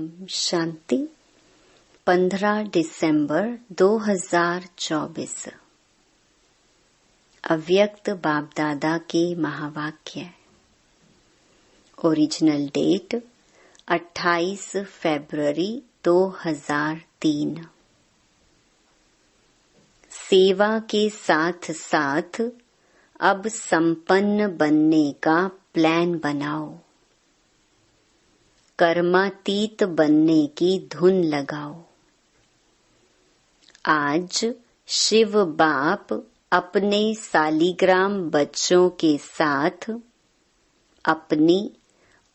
ओम शांति। 15 दिसंबर 2024। अव्यक्त बाप दादा के महावाक्य। ओरिजिनल डेट 28 फरवरी 2003। सेवा के साथ साथ अब संपन्न बनने का प्लान बनाओ। कर्मातीत बनने की धुन लगाओ। आज शिव बाप अपने सालिग्राम बच्चों के साथ अपनी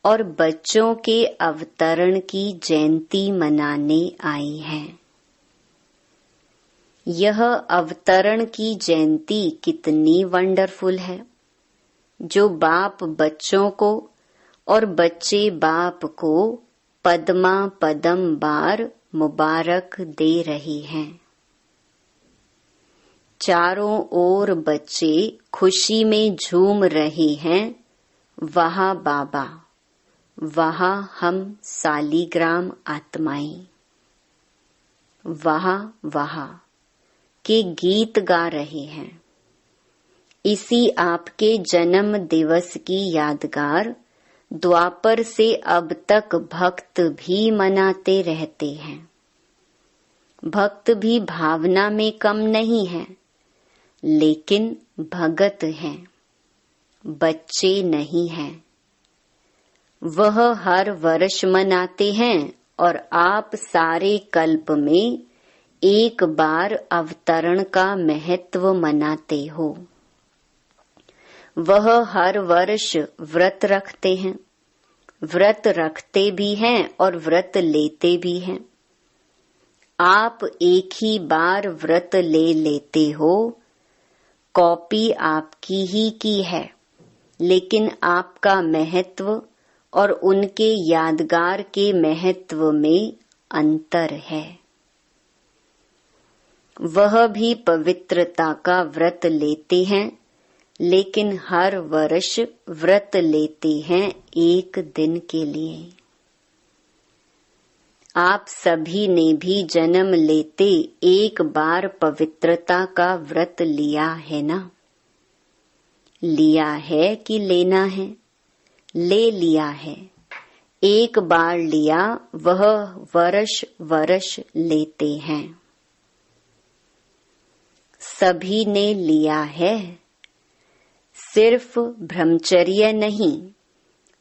और बच्चों के अवतरण की जयंती मनाने आई हैं। यह अवतरण की जयंती कितनी वंडरफुल है, जो बाप बच्चों को और बच्चे बाप को पद्मा पदम बार मुबारक दे रही हैं। चारों ओर बच्चे खुशी में झूम रहे हैं। वहाँ बाबा, वहाँ हम सालिग्राम आत्माएं, वहाँ के गीत गा रहे हैं। इसी आपके जन्म दिवस की यादगार द्वापर से अब तक भक्त भी मनाते रहते हैं। भक्त भी भावना में कम नहीं है, लेकिन भगत हैं, बच्चे नहीं हैं। वह हर वर्ष मनाते हैं और आप सारे कल्प में एक बार अवतरण का महत्व मनाते हो। वह हर वर्ष व्रत रखते हैं, व्रत रखते भी हैं और व्रत लेते भी हैं। आप एक ही बार व्रत ले लेते हो। कॉपी आपकी ही की है, लेकिन आपका महत्व और उनके यादगार के महत्व में अंतर है। वह भी पवित्रता का व्रत लेते हैं, लेकिन हर वर्ष व्रत लेते हैं एक दिन के लिए। आप सभी ने भी जन्म लेते एक बार पवित्रता का व्रत लिया है ना? लिया है कि लेना है? ले लिया है। एक बार लिया, वह वर्ष वर्ष लेते हैं। सभी ने लिया है। सिर्फ ब्रह्मचर्य नहीं,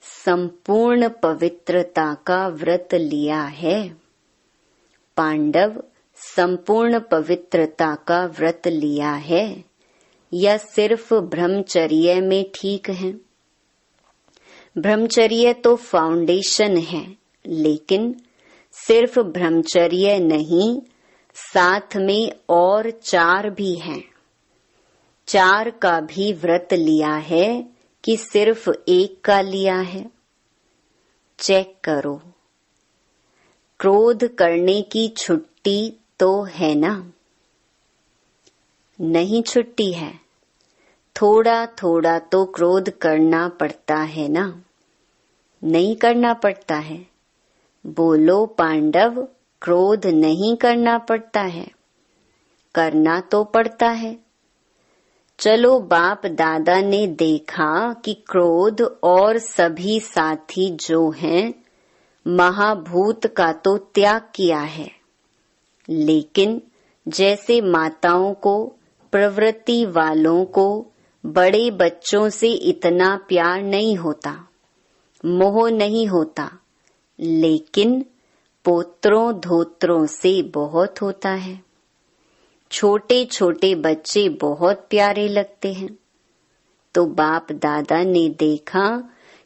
संपूर्ण पवित्रता का व्रत लिया है। पांडव संपूर्ण पवित्रता का व्रत लिया है या सिर्फ ब्रह्मचर्य में ठीक है? ब्रह्मचर्य तो फाउंडेशन है, लेकिन सिर्फ ब्रह्मचर्य नहीं, साथ में और 4 भी हैं। 4 का भी व्रत लिया है कि सिर्फ एक का लिया है? चेक करो। क्रोध करने की छुट्टी तो है ना? नहीं छुट्टी है। थोड़ा थोड़ा तो क्रोध करना पड़ता है ना? नहीं करना पड़ता है? बोलो पांडव, क्रोध नहीं करना पड़ता है? करना तो पड़ता है। चलो बाप दादा ने देखा कि क्रोध और सभी साथी जो हैं, महाभूत का तो त्याग किया है, लेकिन जैसे माताओं को, प्रवृत्ति वालों को बड़े बच्चों से इतना प्यार नहीं होता, मोह नहीं होता, लेकिन पोत्रों धोत्रों से बहुत होता है। छोटे छोटे बच्चे बहुत प्यारे लगते हैं। तो बाप दादा ने देखा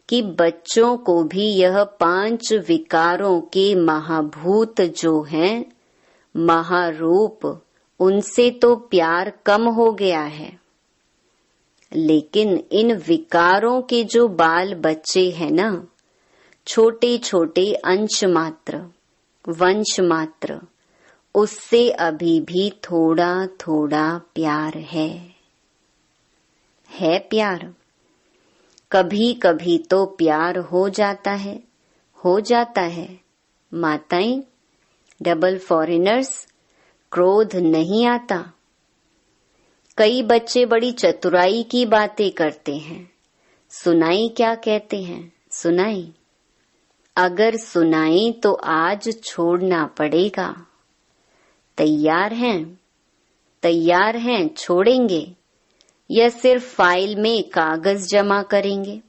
कि बच्चों को भी यह 5 विकारों के महाभूत जो हैं, महारूप, उनसे तो प्यार कम हो गया है। लेकिन इन विकारों के जो बाल बच्चे हैं ना, छोटे छोटे अंश मात्र, वंश मात्र, उससे अभी भी थोड़ा थोड़ा प्यार है प्यार। कभी कभी तो प्यार हो जाता है, माताएं, डबल फॉरेनर्स, क्रोध नहीं आता। कई बच्चे बड़ी चतुराई की बातें करते हैं। सुनाई क्या कहते हैं? सुनाई। अगर सुनाई तो आज छोड़ना पड़ेगा। तैयार हैं? तैयार हैं, छोड़ेंगे या सिर्फ फाइल में कागज जमा करेंगे?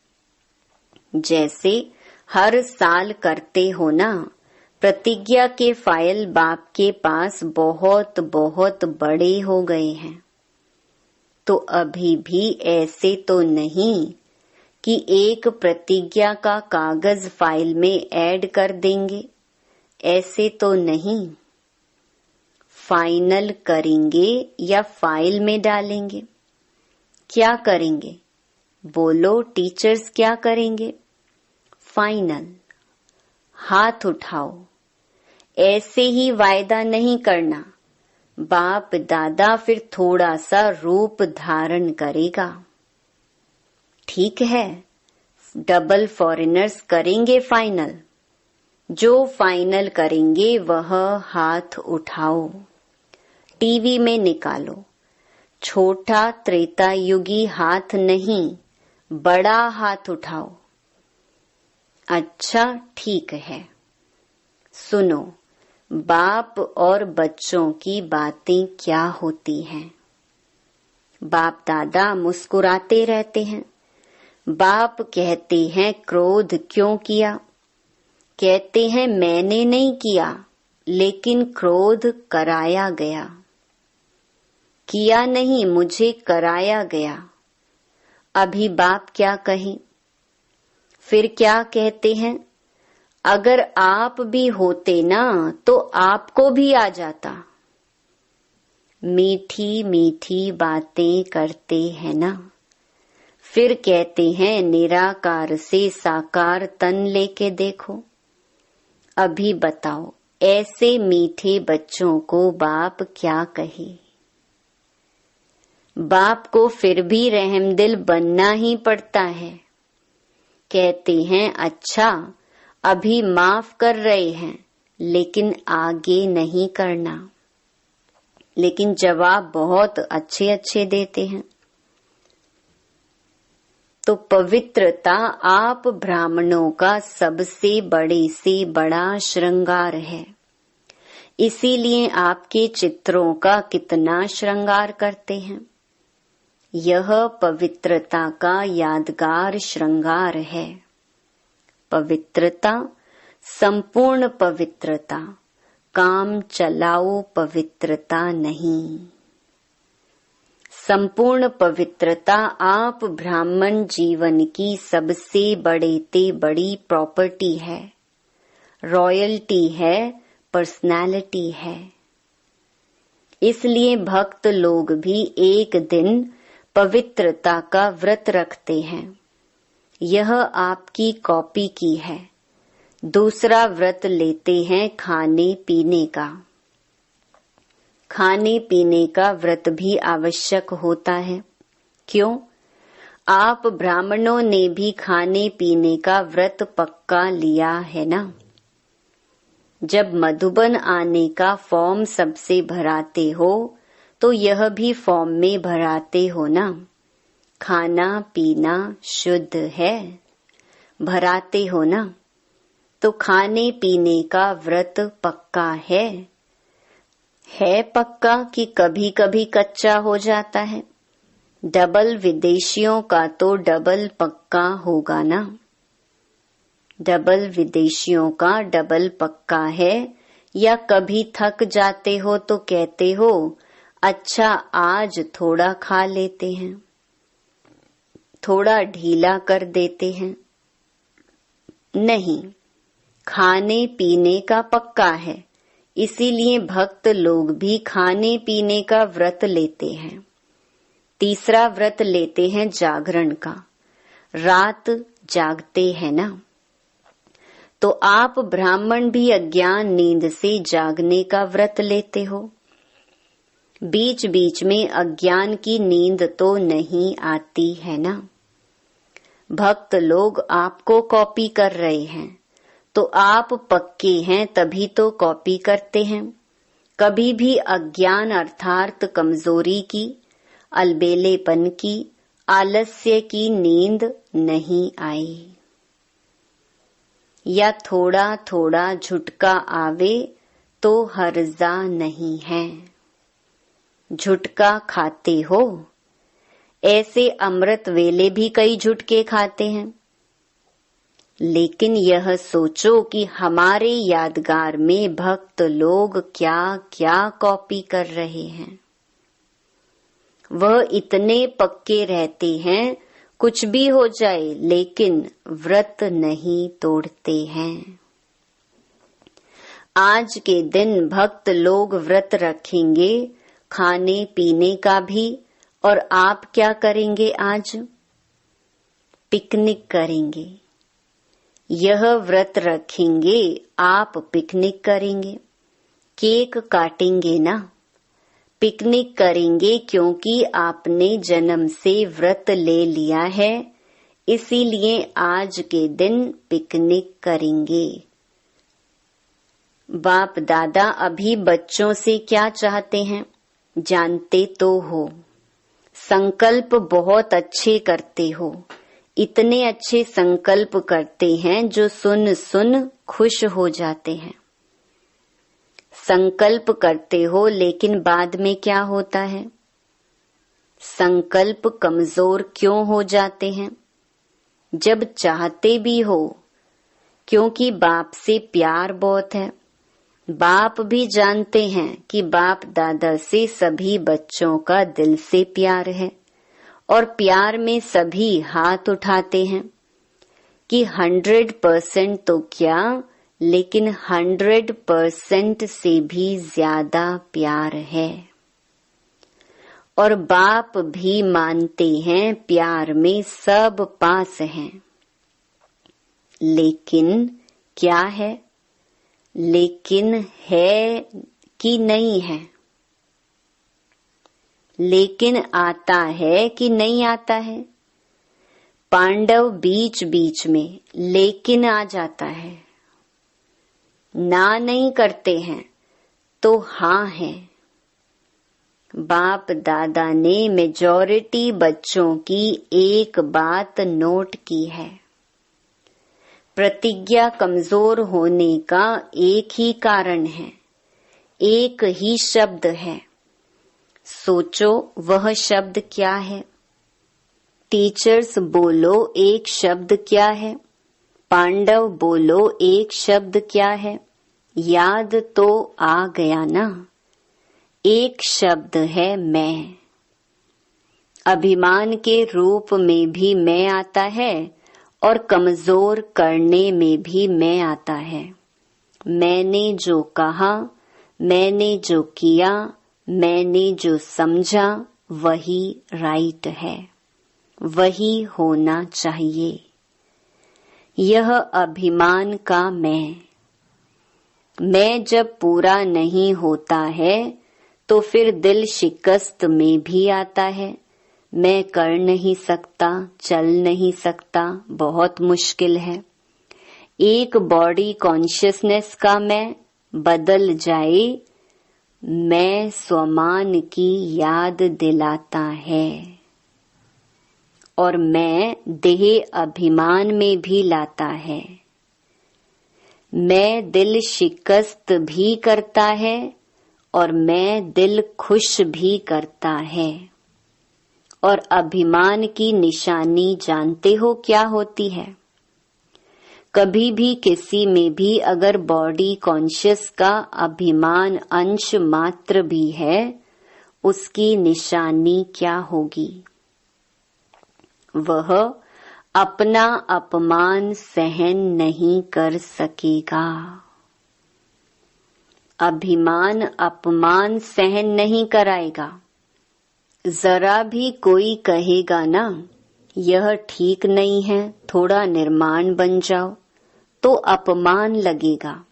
जैसे हर साल करते हो ना, प्रतिज्ञा के फाइल बाप के पास बहुत बहुत बड़े हो गए हैं। तो अभी भी ऐसे तो नहीं कि एक प्रतिज्ञा का कागज फाइल में ऐड कर देंगे, ऐसे तो नहीं। फाइनल करेंगे या फाइल में डालेंगे? क्या करेंगे? बोलो टीचर्स, क्या करेंगे? फाइनल। हाथ उठाओ। ऐसे ही वायदा नहीं करना। बाप दादा फिर थोड़ा सा रूप धारण करेगा। ठीक है, डबल फॉरेनर्स करेंगे फाइनल। जो फाइनल करेंगे वह हाथ उठाओ। टीवी में निकालो। छोटा त्रेता युगी हाथ नहीं, बड़ा हाथ उठाओ। अच्छा, ठीक है। सुनो, बाप और बच्चों की बातें क्या होती हैं। बाप दादा मुस्कुराते रहते हैं। बाप कहते हैं क्रोध क्यों किया? कहते हैं मैंने नहीं किया, लेकिन क्रोध कराया गया। किया नहीं, मुझे कराया गया। अभी बाप क्या कहें? फिर क्या कहते हैं? अगर आप भी होते ना तो आपको भी आ जाता। मीठी मीठी बातें करते हैं ना। फिर कहते हैं निराकार से साकार तन लेके देखो। अभी बताओ, ऐसे मीठे बच्चों को बाप क्या कहे? बाप को फिर भी रहमदिल बनना ही पड़ता है। कहते हैं अच्छा, अभी माफ कर रहे हैं, लेकिन आगे नहीं करना। लेकिन जवाब बहुत अच्छे अच्छे देते हैं। तो पवित्रता आप ब्राह्मणों का सबसे बड़े से बड़ा श्रृंगार है। इसीलिए आपके चित्रों का कितना श्रृंगार करते हैं। यह पवित्रता का यादगार श्रृंगार है। पवित्रता, संपूर्ण पवित्रता, काम चलाओ पवित्रता नहीं। संपूर्ण पवित्रता आप ब्राह्मण जीवन की सबसे बड़े ते बड़ी प्रॉपर्टी है, रॉयल्टी है, पर्सनैलिटी है। इसलिए भक्त लोग भी एक दिन पवित्रता का व्रत रखते हैं। यह आपकी कॉपी की है। दूसरा व्रत लेते हैं खाने पीने का। खाने पीने का व्रत भी आवश्यक होता है। क्यों? आप ब्राह्मणों ने भी खाने पीने का व्रत पक्का लिया है ना। जब मधुबन आने का फॉर्म सबसे भराते हो तो यह भी फॉर्म में भराते हो ना। खाना पीना शुद्ध है, भराते हो ना। तो खाने पीने का व्रत पक्का है पक्का कि कभी कभी कच्चा हो जाता है। डबल विदेशियों का तो डबल पक्का होगा ना। डबल विदेशियों का डबल पक्का है। या कभी थक जाते हो तो कहते हो अच्छा आज थोड़ा खा लेते हैं, थोड़ा ढीला कर देते हैं। नहीं, खाने पीने का पक्का है। इसीलिए भक्त लोग भी खाने पीने का व्रत लेते हैं। तीसरा व्रत लेते हैं जागरण का। रात जागते हैं ना। तो आप ब्राह्मण भी अज्ञान नींद से जागने का व्रत लेते हो। बीच बीच में अज्ञान की नींद तो नहीं आती है ना। भक्त लोग आपको कॉपी कर रहे हैं तो आप पक्के हैं तभी तो कॉपी करते हैं। कभी भी अज्ञान अर्थात कमजोरी की, अलबेलेपन की, आलस्य की नींद नहीं आई। या थोड़ा थोड़ा झुटका आवे तो हर्जा नहीं है। झुटका खाते हो? ऐसे अमृत वेले भी कई झुटके खाते हैं। लेकिन यह सोचो कि हमारे यादगार में भक्त लोग क्या क्या कॉपी कर रहे हैं। वह इतने पक्के रहते हैं कुछ भी हो जाए, लेकिन व्रत नहीं तोड़ते हैं। आज के दिन भक्त लोग व्रत रखेंगे, खाने पीने का भी। और आप क्या करेंगे आज? पिकनिक करेंगे। यह व्रत रखेंगे, आप पिकनिक करेंगे। केक काटेंगे ना? पिकनिक करेंगे क्योंकि आपने जन्म से व्रत ले लिया है, इसीलिए आज के दिन पिकनिक करेंगे। बाप दादा अभी बच्चों से क्या चाहते हैं जानते तो हो। संकल्प बहुत अच्छे करते हो। इतने अच्छे संकल्प करते हैं जो सुन सुन खुश हो जाते हैं। संकल्प करते हो, लेकिन बाद में क्या होता है? संकल्प कमजोर क्यों हो जाते हैं? जब चाहते भी हो, क्योंकि बाप से प्यार बहुत है। बाप भी जानते हैं कि बाप दादा से सभी बच्चों का दिल से प्यार है, और प्यार में सभी हाथ उठाते हैं कि 100% तो क्या, लेकिन 100% से भी ज्यादा प्यार है। और बाप भी मानते हैं प्यार में सब पास हैं। लेकिन क्या है? लेकिन है कि नहीं है? लेकिन आता है कि नहीं आता है? पांडव बीच बीच में लेकिन आ जाता है। ना नहीं करते हैं तो हाँ है। बाप दादा ने मेजॉरिटी बच्चों की एक बात नोट की है। प्रतिज्ञा कमजोर होने का एक ही कारण है, एक ही शब्द है। सोचो वह शब्द क्या है? टीचर्स बोलो एक शब्द क्या है? पांडव बोलो एक शब्द क्या है? याद तो आ गया ना? एक शब्द है मैं। अभिमान के रूप में भी मैं आता है और कमजोर करने में भी मैं आता है। मैंने जो कहा, मैंने जो किया, मैंने जो समझा, वही राइट है, वही होना चाहिए। यह अभिमान का मैं जब पूरा नहीं होता है तो फिर दिल शिकस्त में भी आता है। मैं कर नहीं सकता, चल नहीं सकता, बहुत मुश्किल है। एक बॉडी कॉन्शियसनेस का मैं बदल जाए, मैं स्वमान की याद दिलाता है। और मैं देह अभिमान में भी लाता है। मैं दिल शिकस्त भी करता है और मैं दिल खुश भी करता है। और अभिमान की निशानी जानते हो क्या होती है? कभी भी किसी में भी अगर बॉडी कॉन्शियस का अभिमान अंश मात्र भी है, उसकी निशानी क्या होगी? वह अपना अपमान सहन नहीं कर सकेगा। अभिमान अपमान सहन नहीं कराएगा। जरा भी कोई कहेगा ना, यह ठीक नहीं है, थोड़ा निर्माण बन जाओ, तो अपमान लगेगा।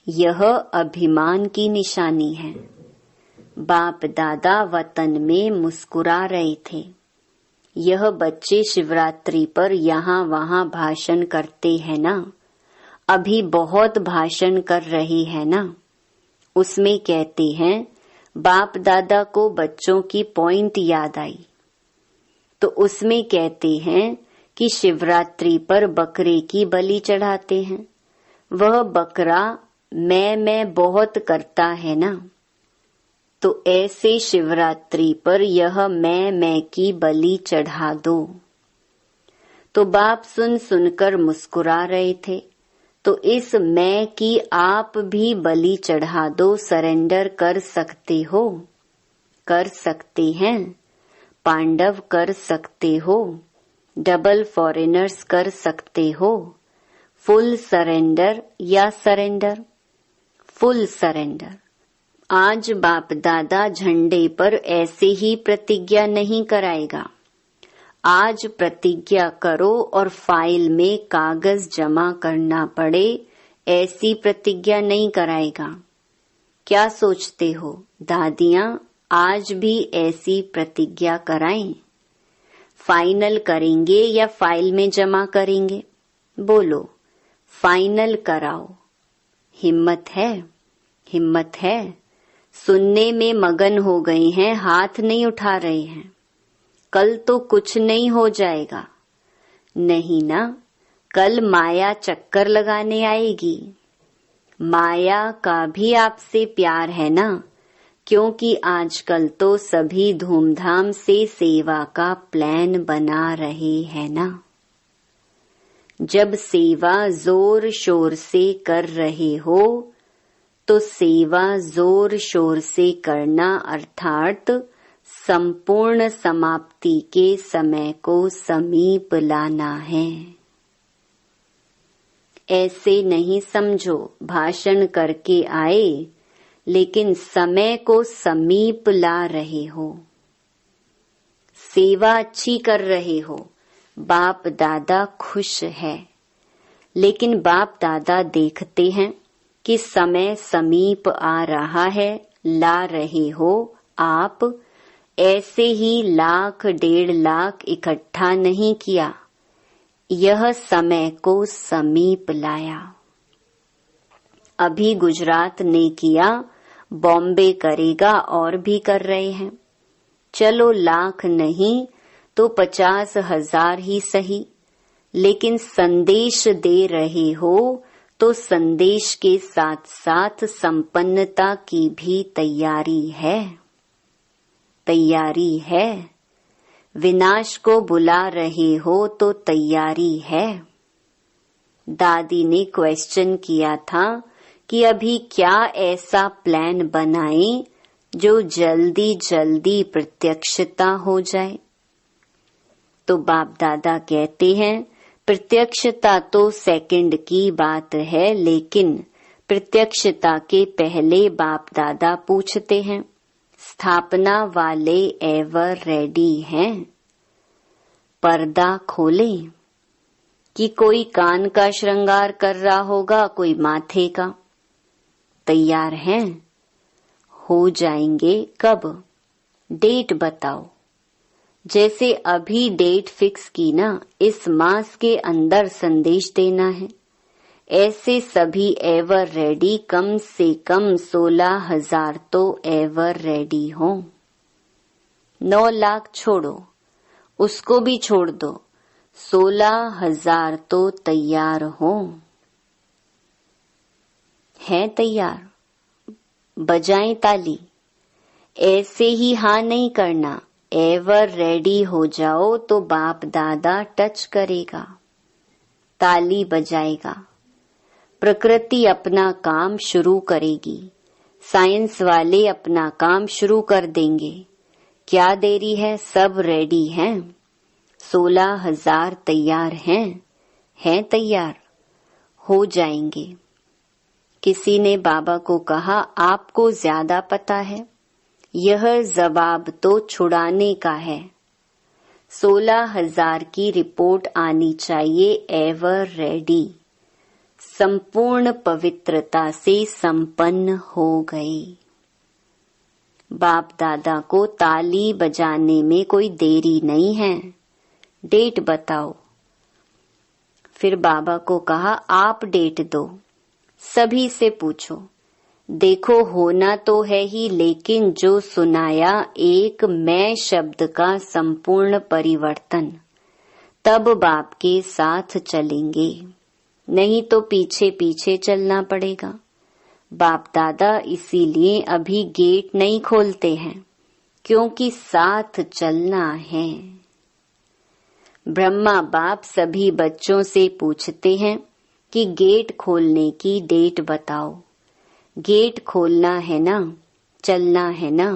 यह अभिमान की निशानी है। बाप दादा वतन में मुस्कुरा रहे थे। यह बच्चे शिवरात्रि पर यहाँ वहाँ भाषण करते हैं ना, अभी बहुत भाषण कर रही है ना, उसमें कहते हैं बाप दादा को बच्चों की पॉइंट याद आई, तो उसमें कहते हैं कि शिवरात्रि पर बकरे की बलि चढ़ाते हैं। वह बकरा मैं बहुत करता है ना, तो ऐसे शिवरात्रि पर यह मैं की बलि चढ़ा दो। तो बाप सुन सुनकर मुस्कुरा रहे थे। तो इस मैं की आप भी बलि चढ़ा दो, सरेंडर कर सकते हो, कर सकते हैं। पांडव कर सकते हो, डबल फॉरेनर्स कर सकते हो। फुल सरेंडर या सरेंडर? Full surrender. आज बाप दादा झंडे पर ऐसे ही प्रतिज्ञा नहीं कराएगा। आज प्रतिज्ञा करो और फाइल में कागज जमा करना पड़े, ऐसी प्रतिज्ञा नहीं कराएगा। क्या सोचते हो दादियां, आज भी ऐसी प्रतिज्ञा कराएं? फाइनल करेंगे या फाइल में जमा करेंगे? बोलो, फाइनल कराओ। हिम्मत है? हिम्मत है? सुनने में मगन हो गए हैं, हाथ नहीं उठा रहे हैं। कल तो कुछ नहीं हो जाएगा। नहीं ना, कल माया चक्कर लगाने आएगी। माया का भी आपसे प्यार है ना, क्योंकि आजकल तो सभी धूमधाम से सेवा का प्लान बना रहे हैं ना। जब सेवा जोर शोर से कर रहे हो तो सेवा जोर शोर से करना, अर्थात संपूर्ण समाप्ति के समय को समीप लाना है। ऐसे नहीं समझो भाषण करके आए लेकिन समय को समीप ला रहे हो। सेवा अच्छी कर रहे हो, बाप दादा खुश है। लेकिन बाप दादा देखते हैं कि समय समीप आ रहा है, ला रहे हो आप। ऐसे ही 1,00,000 1.5 लाख इकट्ठा नहीं किया, यह समय को समीप लाया। अभी गुजरात ने किया, बॉम्बे करेगा और भी कर रहे हैं। चलो 1,00,000 नहीं तो 50,000 ही सही, लेकिन संदेश दे रहे हो तो संदेश के साथ साथ संपन्नता की भी तैयारी है। तैयारी है। विनाश को बुला रहे हो तो तैयारी है। दादी ने क्वेश्चन किया था कि अभी क्या ऐसा प्लान बनाएं जो जल्दी जल्दी प्रत्यक्षता हो जाए। तो बाप दादा कहते हैं प्रत्यक्षता तो सेकंड की बात है, लेकिन प्रत्यक्षता के पहले बाप दादा पूछते हैं स्थापना वाले एवर रेडी हैं? पर्दा खोलें कि कोई कान का श्रृंगार कर रहा होगा, कोई माथे का। तैयार हैं? हो जाएंगे कब? डेट बताओ। जैसे अभी डेट फिक्स की ना, इस मास के अंदर संदेश देना है। ऐसे सभी एवर रेडी, कम से कम 16,000 तो एवर रेडी हो। 9 लाख छोड़ो, उसको भी छोड़ दो, 16,000 तो तैयार हो। हैं तैयार? बजाएं ताली। ऐसे ही हाँ नहीं करना, एवर रेडी हो जाओ तो बाप दादा टच करेगा, ताली बजाएगा। प्रकृति अपना काम शुरू करेगी, साइंस वाले अपना काम शुरू कर देंगे। क्या देरी है? सब रेडी हैं। 16,000 तैयार हैं तैयार, हो जाएंगे। किसी ने बाबा को कहा आपको ज्यादा पता है, यह जवाब तो छुड़ाने का है। 16,000 की रिपोर्ट आनी चाहिए एवर रेडी, संपूर्ण पवित्रता से संपन्न हो गई। बाप दादा को ताली बजाने में कोई देरी नहीं है। डेट बताओ। फिर बाबा को कहा, आप डेट दो, सभी से पूछो। देखो होना तो है ही, लेकिन जो सुनाया एक मैं शब्द का संपूर्ण परिवर्तन, तब बाप के साथ चलेंगे, नहीं तो पीछे पीछे चलना पड़ेगा। बाप दादा इसीलिए अभी गेट नहीं खोलते हैं, क्योंकि साथ चलना है। ब्रह्मा बाप सभी बच्चों से पूछते हैं कि गेट खोलने की डेट बताओ। गेट खोलना है ना, चलना है ना।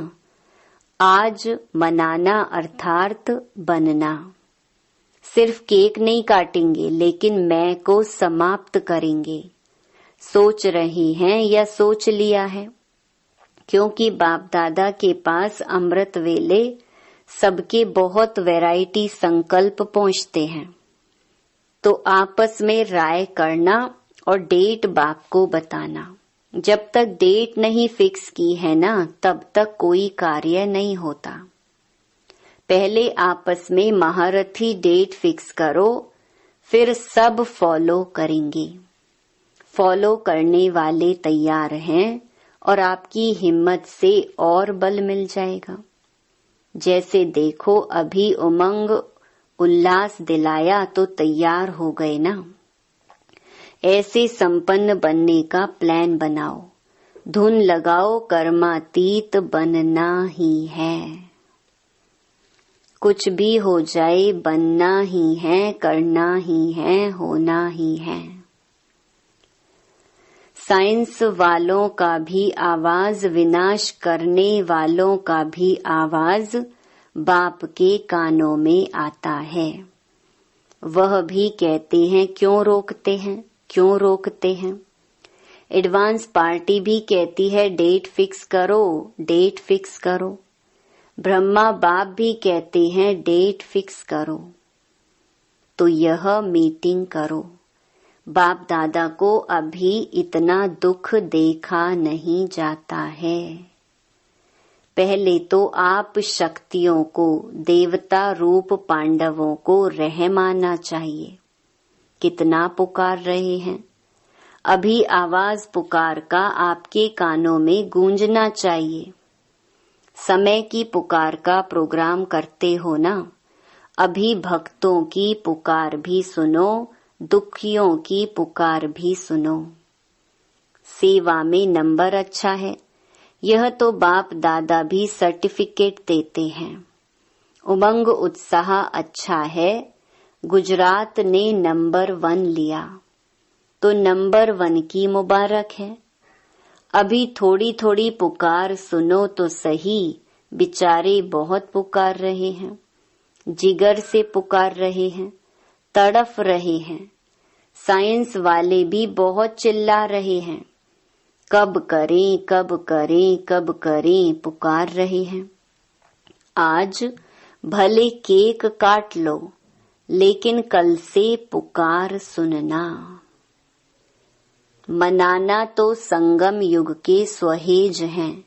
आज मनाना अर्थात बनना। सिर्फ केक नहीं काटेंगे, लेकिन मैं को समाप्त करेंगे। सोच रही हैं या सोच लिया है? क्योंकि बाप दादा के पास अमृत वेले सबके बहुत वैरायटी संकल्प पहुंचते हैं, तो आपस में राय करना और डेट बाप को बताना। जब तक डेट नहीं फिक्स की है ना, तब तक कोई कार्य नहीं होता। पहले आपस में महारथी डेट फिक्स करो, फिर सब फॉलो करेंगे। फॉलो करने वाले तैयार हैं और आपकी हिम्मत से और बल मिल जाएगा। जैसे देखो अभी उमंग उल्लास दिलाया तो तैयार हो गए ना। ऐसे संपन्न बनने का प्लान बनाओ, धुन लगाओ, कर्मातीत बनना ही है। कुछ भी हो जाए बनना ही है, करना ही है, होना ही है। साइंस वालों का भी आवाज, विनाश करने वालों का भी आवाज बाप के कानों में आता है। वह भी कहते हैं क्यों रोकते हैं, क्यों रोकते हैं। एडवांस पार्टी भी कहती है डेट फिक्स करो, डेट फिक्स करो। ब्रह्मा बाप भी कहते हैं डेट फिक्स करो। तो यह मीटिंग करो। बाप दादा को अभी इतना दुख देखा नहीं जाता है। पहले तो आप शक्तियों को, देवता रूप पांडवों को रहम आना चाहिए। कितना पुकार रहे हैं। अभी आवाज पुकार का आपके कानों में गूंजना चाहिए। समय की पुकार का प्रोग्राम करते हो ना, अभी भक्तों की पुकार भी सुनो, दुखियों की पुकार भी सुनो। सेवा में नंबर अच्छा है, यह तो बाप दादा भी सर्टिफिकेट देते हैं। उमंग उत्साह अच्छा है, गुजरात ने नंबर 1 लिया, तो नंबर 1 की मुबारक है। अभी थोड़ी थोड़ी पुकार सुनो तो सही, बेचारे बहुत पुकार रहे हैं, जिगर से पुकार रहे हैं, तड़फ रहे हैं। साइंस वाले भी बहुत चिल्ला रहे हैं, कब करें, कब करें, कब करें, पुकार रहे हैं। आज भले केक काट लो, लेकिन कल से पुकार सुनना। मनाना तो संगम युग के स्वहेज हैं।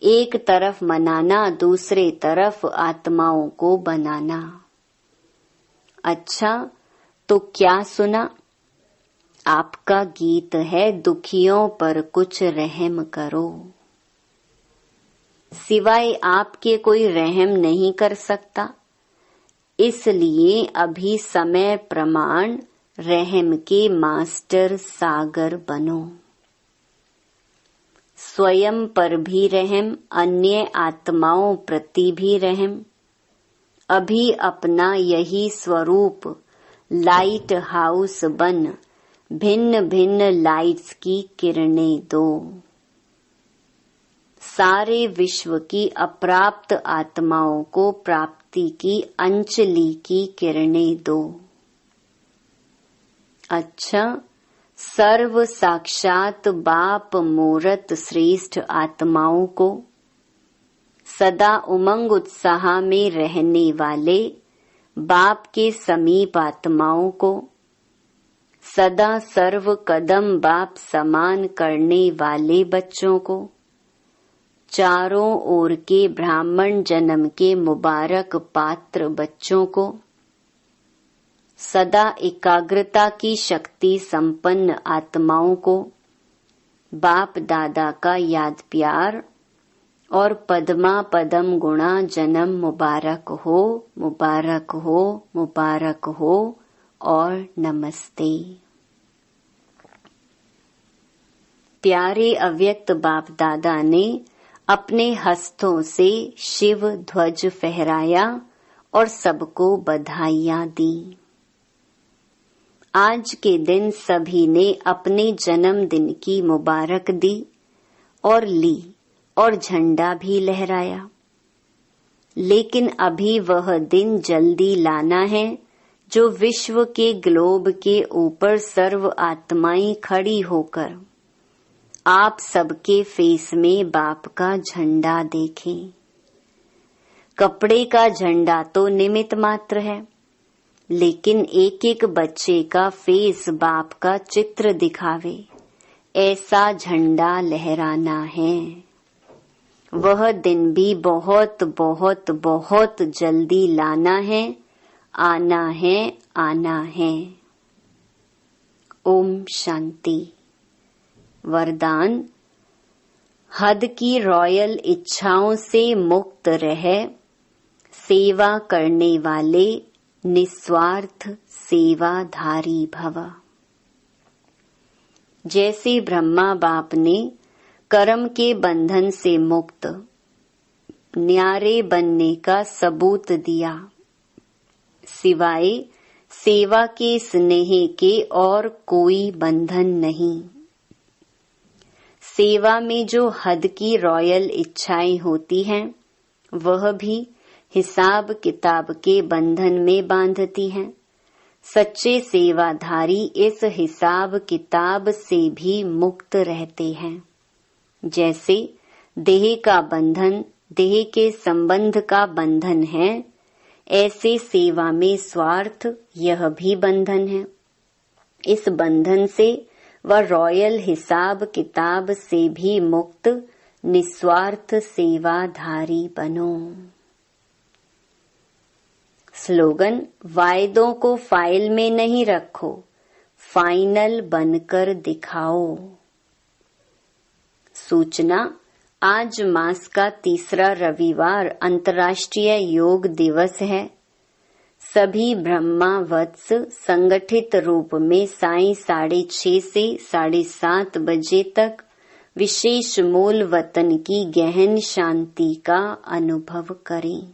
एक तरफ मनाना, दूसरे तरफ आत्माओं को बनाना। अच्छा, तो क्या सुना? आपका गीत है, दुखियों पर कुछ रहम करो। सिवाय आपके कोई रहम नहीं कर सकता, इसलिए अभी समय प्रमाण रहम के मास्टर सागर बनो। स्वयं पर भी रहम, अन्य आत्माओं प्रति भी रहम। अभी अपना यही स्वरूप लाइट हाउस बन भिन्न भिन्न लाइट्स की किरणें दो। सारे विश्व की अप्राप्त आत्माओं को प्राप्ति की अंजलि की किरणें दो। अच्छा, सर्व साक्षात बाप मूरत श्रेष्ठ आत्माओं को, सदा उमंग उत्साह में रहने वाले बाप के समीप आत्माओं को, सदा सर्व कदम बाप समान करने वाले बच्चों को, चारों ओर के ब्राह्मण जन्म के मुबारक पात्र बच्चों को, सदा एकाग्रता की शक्ति संपन्न आत्माओं को बाप दादा का याद प्यार और पद्मा पदम गुणा जन्म मुबारक हो, मुबारक हो, मुबारक हो और नमस्ते। प्यारे अव्यक्त बाप दादा ने अपने हस्तों से शिव ध्वज फहराया और सबको बधाइयां दी। आज के दिन सभी ने अपने जन्मदिन की मुबारक दी और ली और झंडा भी लहराया। लेकिन अभी वह दिन जल्दी लाना है जो विश्व के ग्लोब के ऊपर सर्व आत्माएं खड़ी होकर आप सबके फेस में बाप का झंडा देखें। कपड़े का झंडा तो निमित्त मात्र है, लेकिन एक एक बच्चे का फेस बाप का चित्र दिखावे, ऐसा झंडा लहराना है। वह दिन भी बहुत बहुत बहुत जल्दी लाना है, आना है, आना है। ओम शांति। वरदान। हद की रॉयल इच्छाओं से मुक्त रह सेवा करने वाले निस्वार्थ सेवाधारी भव। जैसे ब्रह्मा बाप ने कर्म के बंधन से मुक्त न्यारे बनने का सबूत दिया, सिवाय सेवा के स्नेह के और कोई बंधन नहीं। सेवा में जो हद की रॉयल इच्छाएं होती हैं, वह भी हिसाब किताब के बंधन में बांधती हैं। सच्चे सेवाधारी इस हिसाब किताब से भी मुक्त रहते हैं। जैसे देह का बंधन देह के संबंध का बंधन है, ऐसे सेवा में स्वार्थ यह भी बंधन है। इस बंधन से व रॉयल हिसाब किताब से भी मुक्त निस्वार्थ सेवाधारी बनो। स्लोगन। वायदों को फाइल में नहीं रखो, फाइनल बनकर दिखाओ। सूचना। आज मास का तीसरा रविवार अंतर्राष्ट्रीय योग दिवस है। सभी ब्रह्मा वत्स संगठित रूप में सायं 6:30 से 7:30 बजे तक विशेष मूल वतन की गहन शांति का अनुभव करें।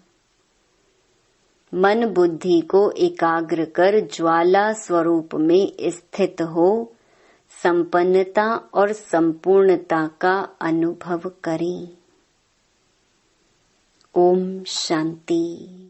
मन बुद्धि को एकाग्र कर ज्वाला स्वरूप में स्थित हो संपन्नता और संपूर्णता का अनुभव करें। ओम शांति।